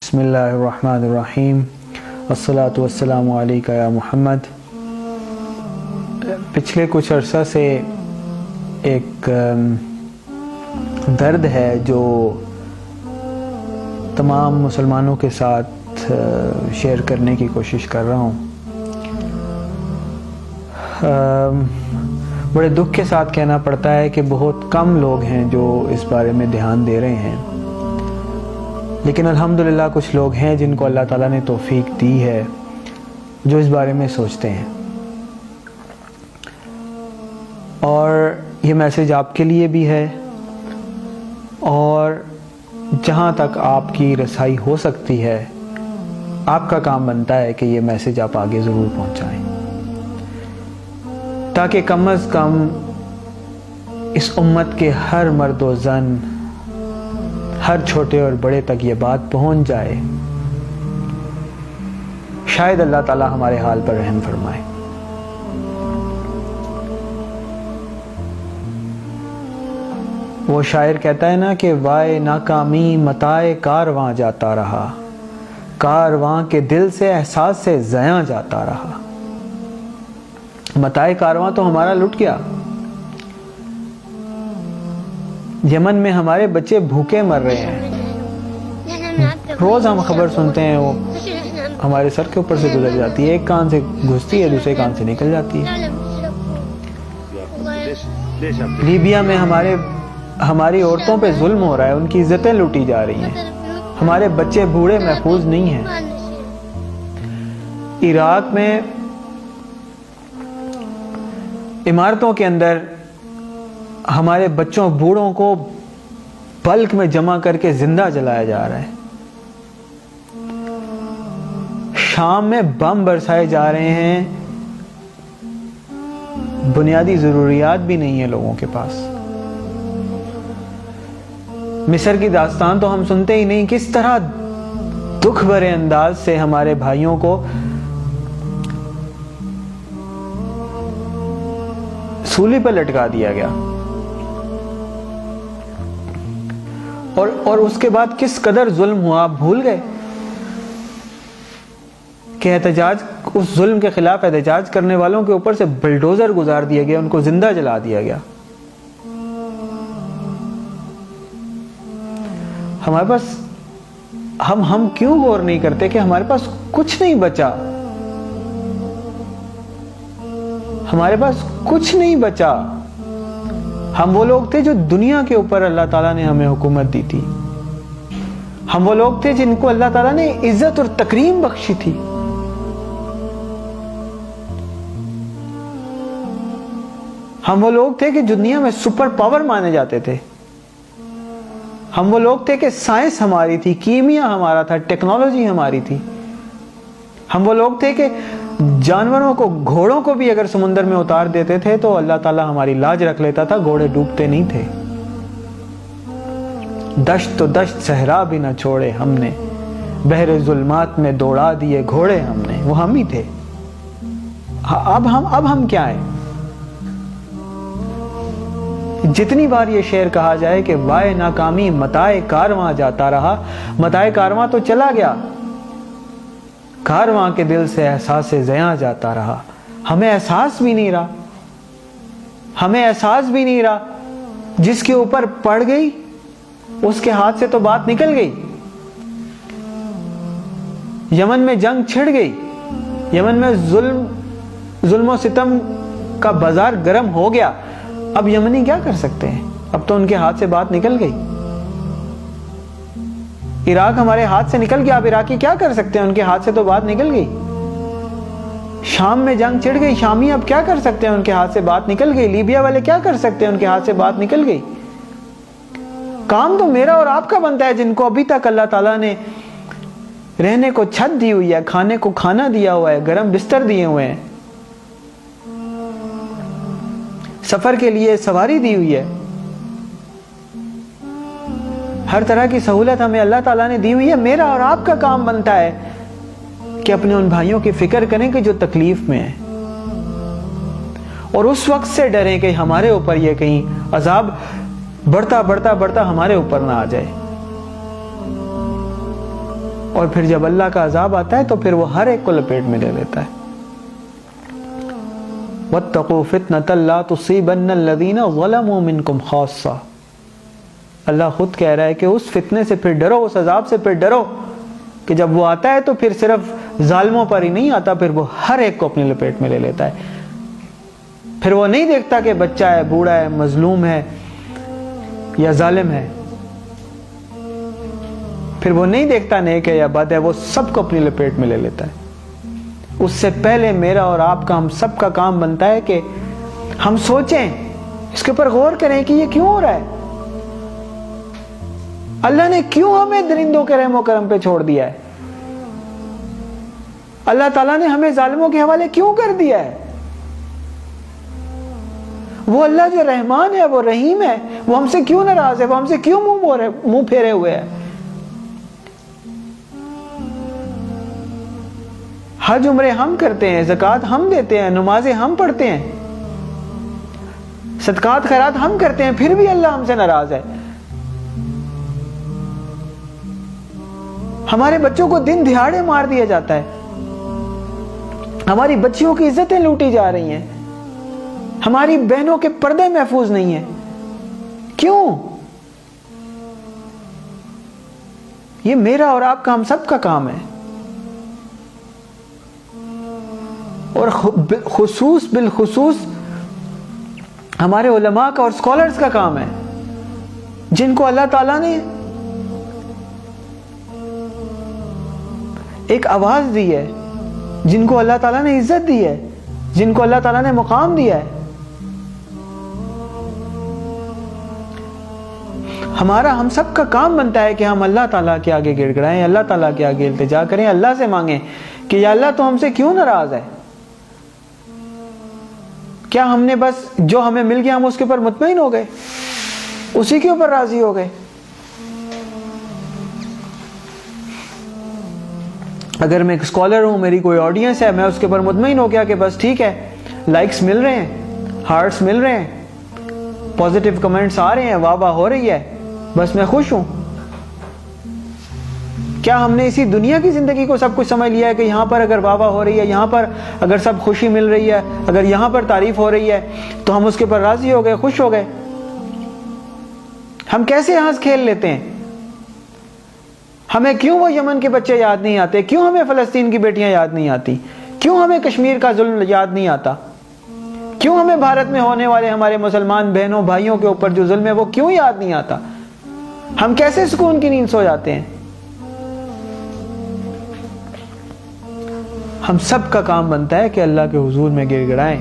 بسم اللہ الرحمن الرحیم الصلاۃ والسلام علیکہ یا محمد۔ پچھلے کچھ عرصہ سے ایک درد ہے جو تمام مسلمانوں کے ساتھ شیئر کرنے کی کوشش کر رہا ہوں۔ بڑے دکھ کے ساتھ کہنا پڑتا ہے کہ بہت کم لوگ ہیں جو اس بارے میں دھیان دے رہے ہیں، لیکن الحمدللہ کچھ لوگ ہیں جن کو اللہ تعالیٰ نے توفیق دی ہے جو اس بارے میں سوچتے ہیں، اور یہ میسج آپ کے لیے بھی ہے، اور جہاں تک آپ کی رسائی ہو سکتی ہے آپ کا کام بنتا ہے کہ یہ میسج آپ آگے ضرور پہنچائیں، تاکہ کم از کم اس امت کے ہر مرد و زن، ہر چھوٹے اور بڑے تک یہ بات پہنچ جائے۔ شاید اللہ تعالیٰ ہمارے حال پر رحم فرمائے۔ وہ شاعر کہتا ہے نا کہ وائے ناکامی متائے کارواں جاتا رہا، کارواں کے دل سے احساس سے زیاں جاتا رہا۔ متائے کارواں تو ہمارا لٹ گیا۔ یمن میں ہمارے بچے بھوکے مر رہے ہیں، روز ہم خبر سنتے ہیں، وہ ہمارے سر کے اوپر سے گزر جاتی ہے، ایک کان سے گھستی ہے دوسرے کان سے نکل جاتی ہے۔ لیبیا میں ہماری عورتوں پہ ظلم ہو رہا ہے، ان کی عزتیں لوٹی جا رہی ہیں، ہمارے بچے بوڑھے محفوظ نہیں ہیں۔ عراق میں عمارتوں کے اندر ہمارے بچوں بوڑھوں کو بلک میں جمع کر کے زندہ جلایا جا رہا ہے۔ شام میں بم برسائے جا رہے ہیں، بنیادی ضروریات بھی نہیں ہیں لوگوں کے پاس۔ مصر کی داستان تو ہم سنتے ہی نہیں، کس طرح دکھ بھرے انداز سے ہمارے بھائیوں کو سولی پر لٹکا دیا گیا، اور اس کے بعد کس قدر ظلم ہوا آپ بھول گئے کہ احتجاج، اس ظلم کے خلاف احتجاج کرنے والوں کے اوپر سے بلڈوزر گزار دیا گیا، ان کو زندہ جلا دیا گیا۔ ہمارے پاس ہم کیوں غور نہیں کرتے کہ ہمارے پاس کچھ نہیں بچا، ہمارے پاس کچھ نہیں بچا۔ ہم وہ لوگ تھے جو دنیا کے اوپر اللہ تعالیٰ نے ہمیں حکومت دی تھی، ہم وہ لوگ تھے جن کو اللہ تعالیٰ نے عزت اور تکریم بخشی تھی، ہم وہ لوگ تھے کہ دنیا میں سپر پاور مانے جاتے تھے، ہم وہ لوگ تھے کہ سائنس ہماری تھی، کیمیا ہمارا تھا، ٹیکنالوجی ہماری تھی، ہم وہ لوگ تھے کہ جانوروں کو، گھوڑوں کو بھی اگر سمندر میں اتار دیتے تھے تو اللہ تعالیٰ ہماری لاج رکھ لیتا تھا، گھوڑے ڈوبتے نہیں تھے۔ دشت تو دشت صحرا بھی نہ چھوڑے ہم نے، بحر ظلمات میں دوڑا دیے گھوڑے ہم نے، وہ ہم ہی تھے۔ اب ہم کیا ہیں؟ جتنی بار یہ شعر کہا جائے کہ وائے ناکامی متائے کارواں جاتا رہا، متائے کارواں تو چلا گیا، کارواں کے دل سے احساس زیاں جاتا رہا۔ ہمیں احساس بھی نہیں رہا، ہمیں احساس بھی نہیں رہا، جس کے اوپر پڑ گئی اس کے ہاتھ سے تو بات نکل گئی۔ یمن میں جنگ چھڑ گئی، یمن میں ظلم و ستم کا بازار گرم ہو گیا، اب یمنی کیا کر سکتے ہیں؟ اب تو ان کے ہاتھ سے بات نکل گئی۔ عراق ہمارے ہاتھ سے نکل گیا، اب عراقی کیا کر سکتے ہیں؟ ان کے ہاتھ سے تو بات نکل گئی۔ شام میں جنگ چھڑ گئی، شامی اب کیا کر سکتے ہیں؟ ان کے ہاتھ سے بات نکل گئی۔ لیبیا والے کیا کر سکتے ہیں؟ ان کے ہاتھ سے بات نکل گئی۔ کام تو میرا اور آپ کا بنتا ہے، جن کو ابھی تک اللہ تعالیٰ نے رہنے کو چھت دی ہوئی ہے، کھانے کو کھانا دیا ہوا ہے، گرم بستر دیے ہوئے ہیں، سفر کے لیے سواری دی ہوئی ہے، ہر طرح کی سہولت ہمیں اللہ تعالیٰ نے دی ہوئی ہے۔ میرا اور آپ کا کام بنتا ہے کہ اپنے ان بھائیوں کی فکر کریں کہ جو تکلیف میں ہیں، اور اس وقت سے ڈریں کہ ہمارے اوپر یہ کہیں عذاب بڑھتا بڑھتا بڑھتا ہمارے اوپر نہ آ جائے۔ اور پھر جب اللہ کا عذاب آتا ہے تو پھر وہ ہر ایک کو لپیٹ میں لے لیتا ہے. وَاتَّقُوا فِتْنَةً لَا تُصِيبَنَّ الَّذِينَ ظَلَمُوا مِنْكُمْ خَاصَّةً. اللہ خود کہہ رہا ہے کہ اس فتنے سے پھر ڈرو, اس عذاب سے پھر ڈرو کہ جب وہ آتا ہے تو پھر صرف ظالموں پر ہی نہیں آتا, پھر وہ ہر ایک کو اپنی لپیٹ میں لے لیتا ہے. پھر وہ نہیں دیکھتا کہ بچہ ہے, بوڑھا ہے, مظلوم ہے یا ظالم ہے. پھر وہ نہیں دیکھتا نیک ہے یا بد ہے, وہ سب کو اپنی لپیٹ میں لے لیتا ہے. اس سے پہلے میرا اور آپ کا, ہم سب کا کام بنتا ہے کہ ہم سوچیں, اس کے اوپر غور کریں کہ یہ کیوں ہو رہا ہے. اللہ نے کیوں ہمیں درندوں کے رحم و کرم پہ چھوڑ دیا ہے؟ اللہ تعالیٰ نے ہمیں ظالموں کے حوالے کیوں کر دیا ہے؟ وہ اللہ جو رحمان ہے, وہ رحیم ہے, وہ ہم سے کیوں ناراض ہے؟ وہ ہم سے کیوں منہ پھیرے ہوئے ہے؟ حج عمرے ہم کرتے ہیں, زکوٰۃ ہم دیتے ہیں, نمازیں ہم پڑھتے ہیں, صدقات خیرات ہم کرتے ہیں, پھر بھی اللہ ہم سے ناراض ہے. ہمارے بچوں کو دن دہاڑے مار دیا جاتا ہے, ہماری بچیوں کی عزتیں لوٹی جا رہی ہیں, ہماری بہنوں کے پردے محفوظ نہیں ہیں. کیوں؟ یہ میرا اور آپ کا, ہم سب کا کام ہے. اور بالخصوص ہمارے علماء کا اور اسکالرز کا کام ہے, جن کو اللہ تعالیٰ نے ایک آواز دی ہے, جن کو اللہ تعالیٰ نے عزت دی ہے, جن کو اللہ تعالیٰ نے مقام دیا ہے. ہم سب کا کام بنتا ہے کہ ہم اللہ تعالیٰ کے آگے گڑ گڑائیں, اللہ تعالیٰ کے آگے التجا کریں, اللہ سے مانگیں کہ یا اللہ تو ہم سے کیوں ناراض ہے؟ کیا ہم نے بس جو ہمیں مل گیا ہم اس کے اوپر مطمئن ہو گئے, اسی کے اوپر راضی ہو گئے؟ اگر میں ایک اسکالر ہوں, میری کوئی آڈینس ہے, میں اس کے اوپر مطمئن ہو گیا کہ بس ٹھیک ہے, لائکس مل رہے ہیں, ہارٹس مل رہے ہیں, پازیٹیو کمنٹس آ رہے ہیں, واہ واہ ہو رہی ہے, بس میں خوش ہوں. کیا ہم نے اسی دنیا کی زندگی کو سب کچھ سمجھ لیا ہے کہ یہاں پر اگر واہ واہ ہو رہی ہے, یہاں پر اگر سب خوشی مل رہی ہے, اگر یہاں پر تعریف ہو رہی ہے تو ہم اس کے اوپر راضی ہو گئے, خوش ہو گئے؟ ہم کیسے ہنس کھیل لیتے ہیں؟ ہمیں کیوں وہ یمن کے بچے یاد نہیں آتے؟ کیوں ہمیں فلسطین کی بیٹیاں یاد نہیں آتی؟ کیوں ہمیں کشمیر کا ظلم یاد نہیں آتا؟ کیوں ہمیں بھارت میں ہونے والے ہمارے مسلمان بہنوں بھائیوں کے اوپر جو ظلم ہے وہ کیوں یاد نہیں آتا؟ ہم کیسے سکون کی نیند سو جاتے ہیں؟ ہم سب کا کام بنتا ہے کہ اللہ کے حضور میں گڑ گڑائیں.